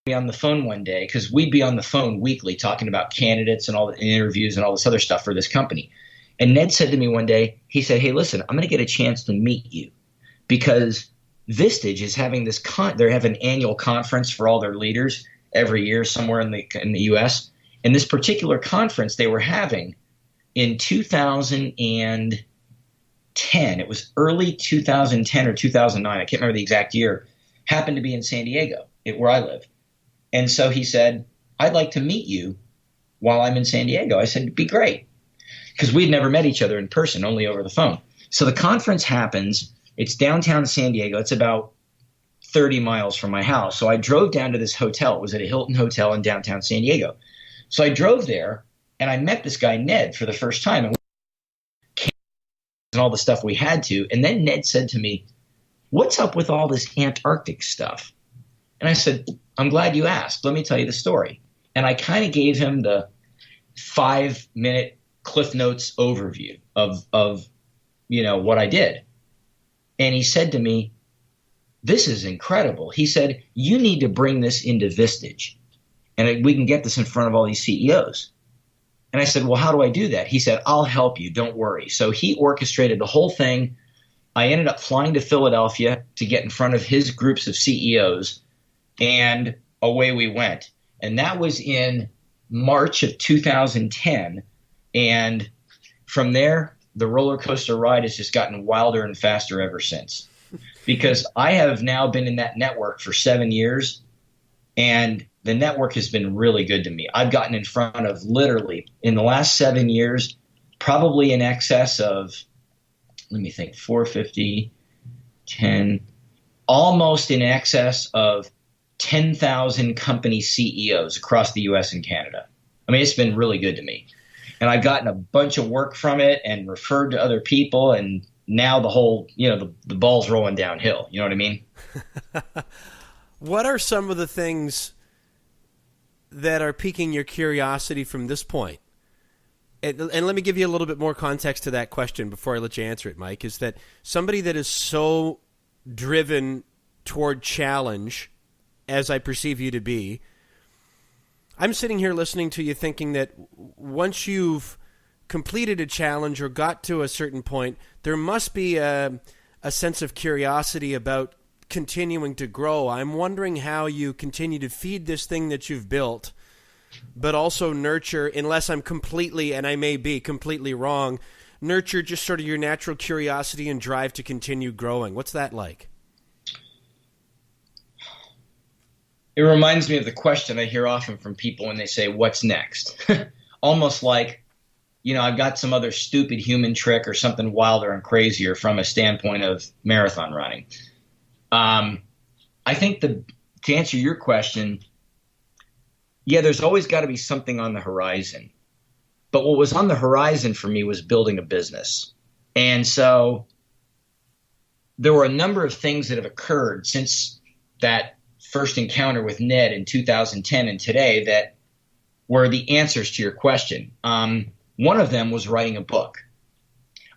Speaker 4: be on the phone one day, because we'd be on the phone weekly talking about candidates and all the interviews and all this other stuff for this company. And Ned said to me one day, he said, hey, listen, I'm going to get a chance to meet you because Vistage is having this they have an annual conference for all their leaders every year somewhere in the US. And this particular conference they were having in 2010, it was early 2010 or 2009, I can't remember the exact year, happened to be in San Diego, where I live. And so he said, I'd like to meet you while I'm in San Diego. I said, it'd be great. Because we'd never met each other in person, only over the phone. So the conference happens. It's downtown San Diego. It's about 30 miles from my house. So I drove down to this hotel. It was at a Hilton Hotel in downtown San Diego. So I drove there, and I met this guy, Ned, for the first time. And all the stuff we had to. And then Ned said to me, what's up with all this Antarctic stuff? And I said, I'm glad you asked. Let me tell you the story. And I kind of gave him the 5-minute Cliff Notes overview of what I did. And he said to me, this is incredible. He said, you need to bring this into Vistage, and we can get this in front of all these CEOs. And I said, well, how do I do that? He said, I'll help you. Don't worry. So he orchestrated the whole thing. I ended up flying to Philadelphia to get in front of his groups of CEOs. and away we went. And that was in March of 2010. And from there, the roller coaster ride has just gotten wilder and faster ever since. Because I have now been in that network for 7 years, and the network has been really good to me. I've gotten in front of, literally in the last 7 years, probably in excess of, let me think, 450, 10, almost in excess of 10,000 company CEOs across the US and Canada. I mean, it's been really good to me. And I've gotten a bunch of work from it and referred to other people, and now the whole, the ball's rolling downhill. You know what I mean?
Speaker 3: What are some of the things that are piquing your curiosity from this point? And let me give you a little bit more context to that question before I let you answer it, Mike, is that somebody that is so driven toward challenge, as I perceive you to be, I'm sitting here listening to you thinking that once you've completed a challenge or got to a certain point, there must be a sense of curiosity about continuing to grow. I'm wondering how you continue to feed this thing that you've built, but also nurture, unless I'm completely, and I may be completely wrong, nurture just sort of your natural curiosity and drive to continue growing. What's that like?
Speaker 4: It reminds me of the question I hear often from people when they say, what's next? Almost like, I've got some other stupid human trick or something wilder and crazier from a standpoint of marathon running. I think to answer your question, yeah, there's always got to be something on the horizon. But what was on the horizon for me was building a business. And so there were a number of things that have occurred since that first encounter with Ned in 2010 and today that were the answers to your question. One of them was writing a book.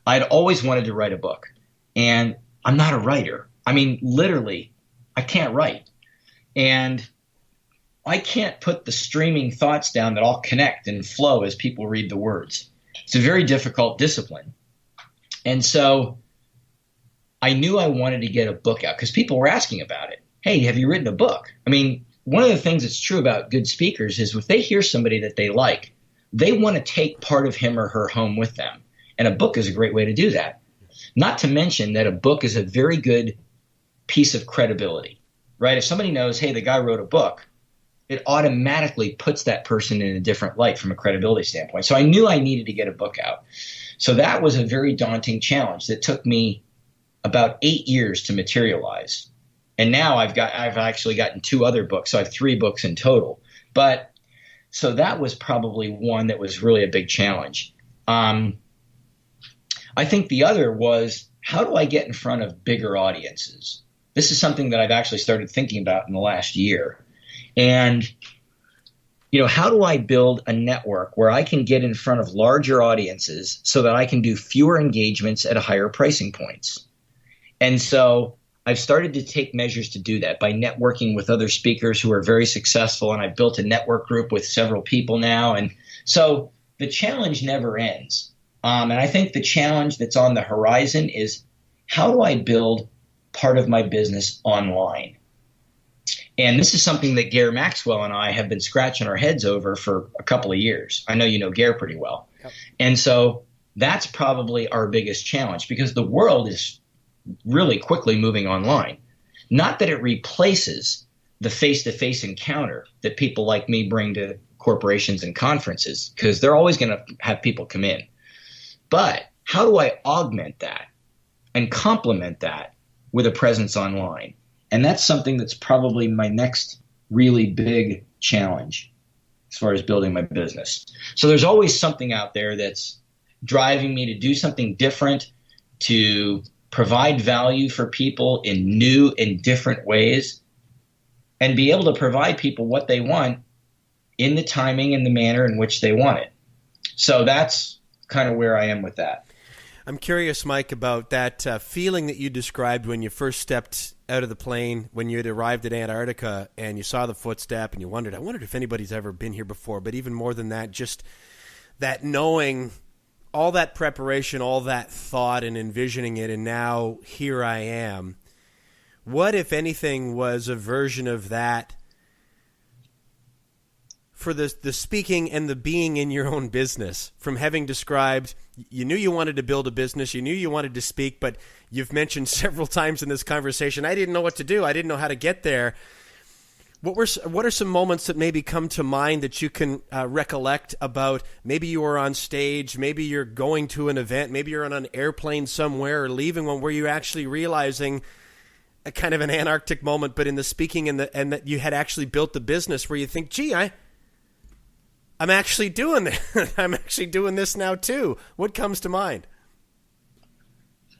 Speaker 4: I'd always wanted to write a book, and I'm not a writer. I mean, literally, I can't write. And I can't put the streaming thoughts down that all connect and flow as people read the words. It's a very difficult discipline. And so I knew I wanted to get a book out because people were asking about it. Hey, have you written a book? I mean, one of the things that's true about good speakers is if they hear somebody that they like, they want to take part of him or her home with them. And a book is a great way to do that. Not to mention that a book is a very good piece of credibility, right? If somebody knows, hey, the guy wrote a book, it automatically puts that person in a different light from a credibility standpoint. So I knew I needed to get a book out. So that was a very daunting challenge that took me about 8 years to materialize. And now I've actually gotten 2 other books. So I have 3 books in total. But so that was probably one that was really a big challenge. I think the other was, how do I get in front of bigger audiences? This is something that I've actually started thinking about in the last year. And, how do I build a network where I can get in front of larger audiences so that I can do fewer engagements at higher pricing points? And so I've started to take measures to do that by networking with other speakers who are very successful. And I've built a network group with several people now. And so the challenge never ends. And I think the challenge that's on the horizon is, how do I build part of my business online? And this is something that Gare Maxwell and I have been scratching our heads over for a couple of years. I know you know Gare pretty well. Yep. And so that's probably our biggest challenge, because the world is really quickly moving online. Not that it replaces the face-to-face encounter that people like me bring to corporations and conferences, because they're always going to have people come in. But how do I augment that and complement that with a presence online? And that's something that's probably my next really big challenge as far as building my business. So there's always something out there that's driving me to do something different, to provide value for people in new and different ways, and be able to provide people what they want in the timing and the manner in which they want it. So that's kind of where I am with that.
Speaker 3: I'm curious, Mike, about that feeling that you described when you first stepped out of the plane, when you had arrived at Antarctica and you saw the footstep and you wondered, I wondered if anybody's ever been here before. But even more than that, just that knowing, all that preparation, all that thought and envisioning it, and now here I am. What, if anything, was a version of that for the speaking and the being in your own business? From having described, you knew you wanted to build a business, you knew you wanted to speak, but you've mentioned several times in this conversation, I didn't know what to do, I didn't know how to get there. What are some moments that maybe come to mind that you can recollect about? Maybe you were on stage, maybe you're going to an event, maybe you're on an airplane somewhere or leaving one, where you're actually realizing a kind of an Antarctic moment, but in the speaking and that you had actually built the business where you think, gee, I'm actually doing this. I'm actually doing this now too. What comes to mind?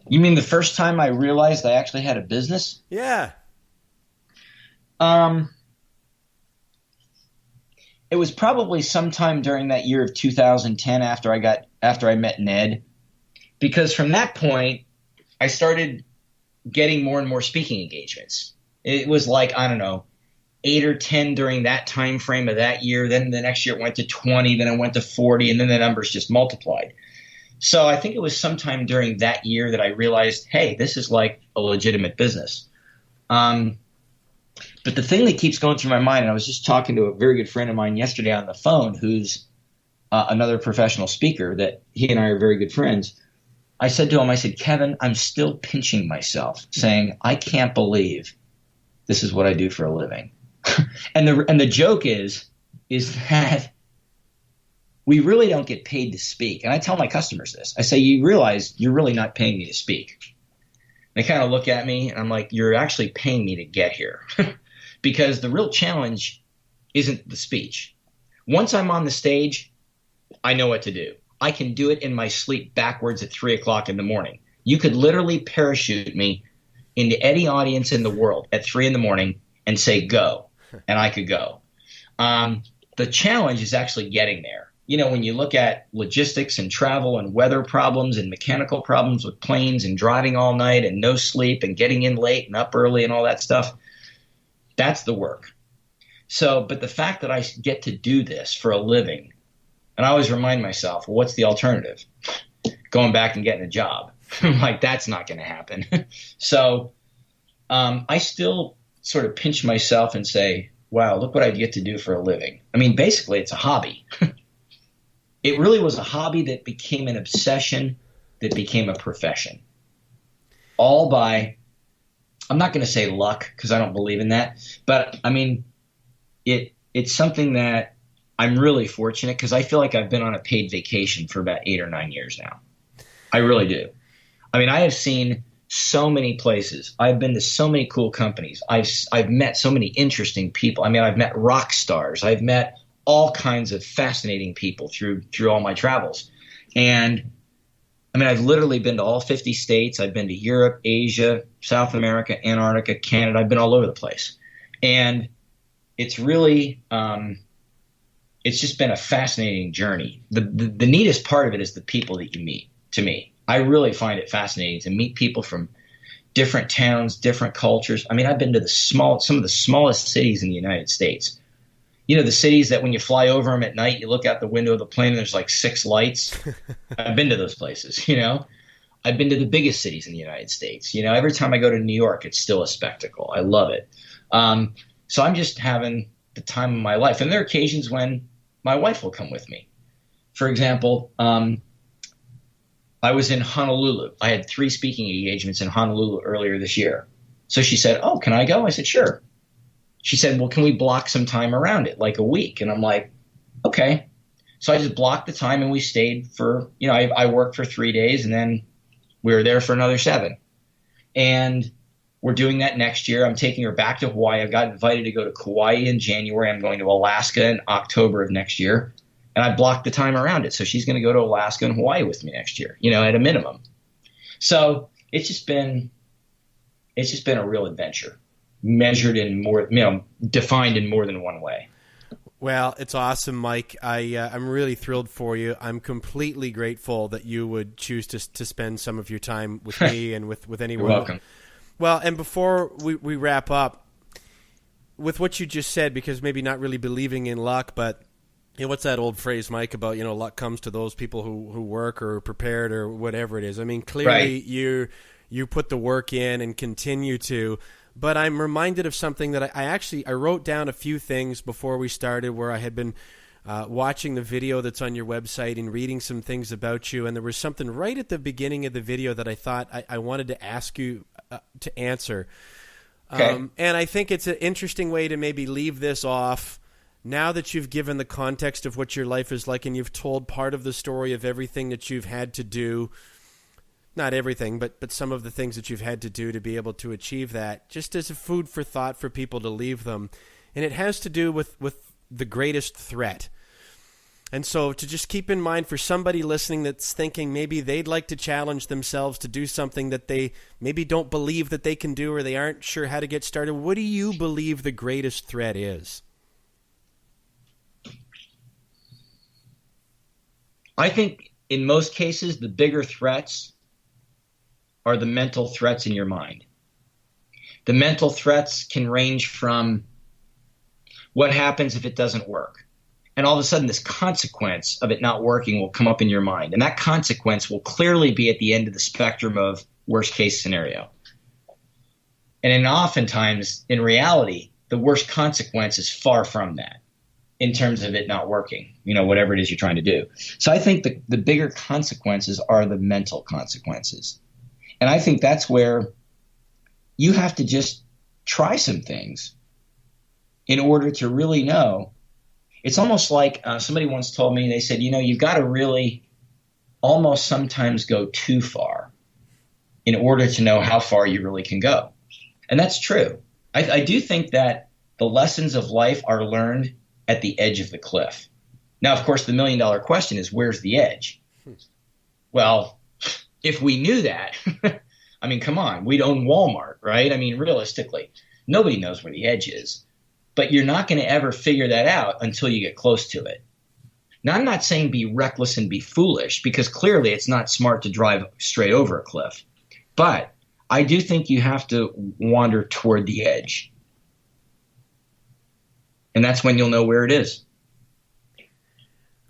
Speaker 4: You mean the first time I realized I actually had a business?
Speaker 3: Yeah.
Speaker 4: It was probably sometime during that year of 2010 after I met Ned, because from that point I started getting more and more speaking engagements. It was like, I don't know, 8 or 10 during that time frame of that year. Then the next year it went to 20, then it went to 40, and then the numbers just multiplied. So I think it was sometime during that year that I realized, hey, this is like a legitimate business. But the thing that keeps going through my mind, and I was just talking to a very good friend of mine yesterday on the phone who's another professional speaker, that he and I are very good friends. I said to him, I said, Kevin, I'm still pinching myself saying, I can't believe this is what I do for a living. and the joke is that we really don't get paid to speak. And I tell my customers this. I say, you realize you're really not paying me to speak. They kind of look at me and I'm like, you're actually paying me to get here. Because the real challenge isn't the speech. Once I'm on the stage, I know what to do. I can do it in my sleep backwards at 3 o'clock in the morning. You could literally parachute me into any audience in the world at 3 in the morning and say, go, and I could go. The challenge is actually getting there. You know, when you look at logistics and travel and weather problems and mechanical problems with planes and driving all night and no sleep and getting in late and up early and all that stuff, that's the work. So, but the fact that I get to do this for a living, and I always remind myself, well, what's the alternative? Going back and getting a job. I'm like, that's not going to happen. So I still sort of pinch myself and say, wow, look what I get to do for a living. I mean, basically, it's a hobby. It really was a hobby that became an obsession, that became a profession. All by, I'm not going to say luck, because I don't believe in that. But, I mean, it's something that I'm really fortunate, because I feel like I've been on a paid vacation for about 8 or 9 years now. I really do. I mean, I have seen so many places. I've been to so many cool companies. I've met so many interesting people. I mean, I've met rock stars. I've met all kinds of fascinating people through all my travels. And I mean, I've literally been to all 50 states. I've been to Europe, Asia, South America, Antarctica, Canada. I've been all over the place. And it's really it's just been a fascinating journey. The neatest part of it is the people that you meet, to me. I really find it fascinating to meet people from different towns, different cultures. I mean, I've been to some of the smallest cities in the United States. You know, the cities that when you fly over them at night, you look out the window of the plane and there's like 6 lights. I've been to those places, you know. I've been to the biggest cities in the United States. You know, every time I go to New York, it's still a spectacle. I love it. So I'm just having the time of my life. And there are occasions when my wife will come with me. For example, I was in Honolulu. I had 3 speaking engagements in Honolulu earlier this year. So she said, oh, can I go? I said, sure. She said, well, can we block some time around it, like a week? And I'm like, okay. So I just blocked the time and we stayed for, you know, I worked for 3 days and then we were there for another 7. And we're doing that next year. I'm taking her back to Hawaii. I got invited to go to Kauai in January. I'm going to Alaska in October of next year. And I blocked the time around it. So she's going to go to Alaska and Hawaii with me next year, you know, at a minimum. So it's just been a real adventure, measured in more, you know, defined in more than one way.
Speaker 3: Well, it's awesome, Mike. I'm really thrilled for you. I'm completely grateful that you would choose to spend some of your time with me and with anyone.
Speaker 4: You're welcome.
Speaker 3: Well, and before we wrap up, with what you just said, because maybe not really believing in luck, but you know, what's that old phrase, Mike, about, you know, luck comes to those people who work or are prepared or whatever it is. I mean, clearly
Speaker 4: right.
Speaker 3: you put the work in and continue to, but I'm reminded of something that I wrote down a few things before we started where I had been watching the video that's on your website and reading some things about you, and there was something right at the beginning of the video that I thought I wanted to ask you to answer.
Speaker 4: Okay.
Speaker 3: And I think it's an interesting way to maybe leave this off now that you've given the context of what your life is like and you've told part of the story of everything that you've had to do. Not everything, but some of the things that you've had to do to be able to achieve that, just as a food for thought for people to leave them. And it has to do with the greatest threat. And so to just keep in mind for somebody listening that's thinking maybe they'd like to challenge themselves to do something that they maybe don't believe that they can do or they aren't sure how to get started, what do you believe the greatest threat is?
Speaker 4: I think in most cases, the bigger threats are the mental threats in your mind. The mental threats can range from what happens if it doesn't work. And all of a sudden, this consequence of it not working will come up in your mind. And that consequence will clearly be at the end of the spectrum of worst case scenario. And oftentimes, in reality, the worst consequence is far from that in terms of it not working, whatever it is you're trying to do. So I think the bigger consequences are the mental consequences. And I think that's where you have to just try some things in order to really know. It's almost like somebody once told me, they said, you've got to really almost sometimes go too far in order to know how far you really can go. And that's true. I do think that the lessons of life are learned at the edge of the cliff. Now, of course, the $1 million question is, where's the edge? Well, if we knew that, I mean, come on, we'd own Walmart, right? I mean, realistically, nobody knows where the edge is. But you're not going to ever figure that out until you get close to it. Now, I'm not saying be reckless and be foolish, because clearly it's not smart to drive straight over a cliff. But I do think you have to wander toward the edge. And that's when you'll know where it is.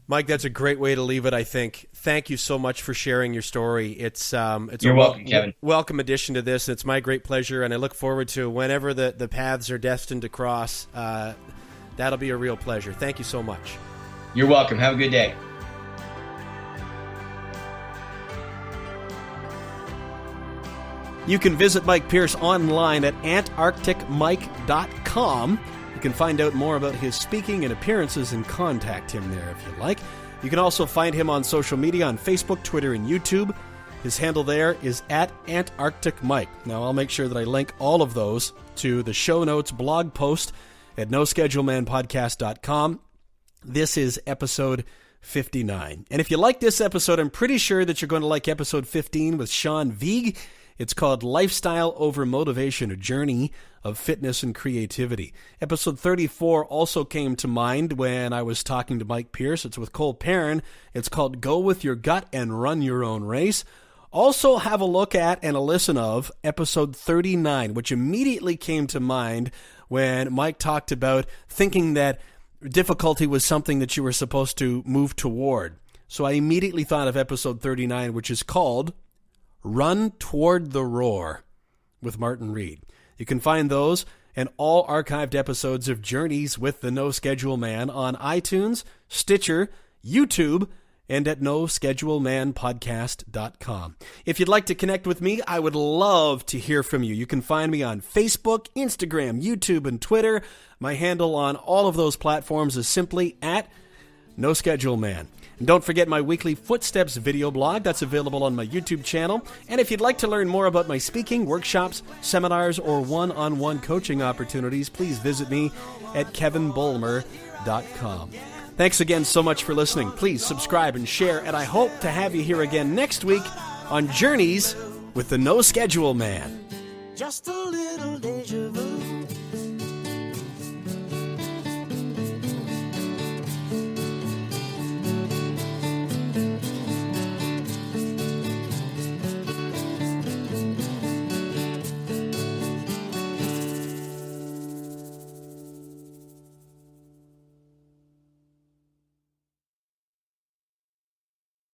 Speaker 3: Mike, that's a great way to leave it, I think. Thank you so much for sharing your story. It's
Speaker 4: You're welcome, Kevin.
Speaker 3: Welcome addition to this. It's my great pleasure, and I look forward to whenever the paths are destined to cross. That'll be a real pleasure. Thank you so much.
Speaker 4: You're welcome. Have a good day.
Speaker 3: You can visit Mike Pierce online at antarcticmike.com. You can find out more about his speaking and appearances and contact him there if you like. You can also find him on social media on Facebook, Twitter, and YouTube. His handle there is at Antarctic Mike. Now, I'll make sure that I link all of those to the show notes blog post at noschedulemanpodcast.com. This is episode 59. And if you like this episode, I'm pretty sure that you're going to like episode 15 with Sean Vieg. It's called Lifestyle Over Motivation, a Journey of Fitness and Creativity. Episode 34 also came to mind when I was talking to Mike Pierce. It's with Cole Perrin. It's called Go With Your Gut and Run Your Own Race. Also have a look at and a listen of episode 39, which immediately came to mind when Mike talked about thinking that difficulty was something that you were supposed to move toward. So I immediately thought of episode 39, which is called Run Toward the Roar with Martin Reed. You can find those and all archived episodes of Journeys with the No Schedule Man on iTunes, Stitcher, YouTube, and at noschedulemanpodcast.com. If you'd like to connect with me, I would love to hear from you. You can find me on Facebook, Instagram, YouTube, and Twitter. My handle on all of those platforms is simply at No Schedule Man. And don't forget my weekly Footsteps video blog that's available on my YouTube channel. And if you'd like to learn more about my speaking, workshops, seminars, or one-on-one coaching opportunities, please visit me at kevinbulmer.com. Thanks again so much for listening. Please subscribe and share, and I hope to have you here again next week on Journeys with the No Schedule Man.
Speaker 2: Just a little deja vu.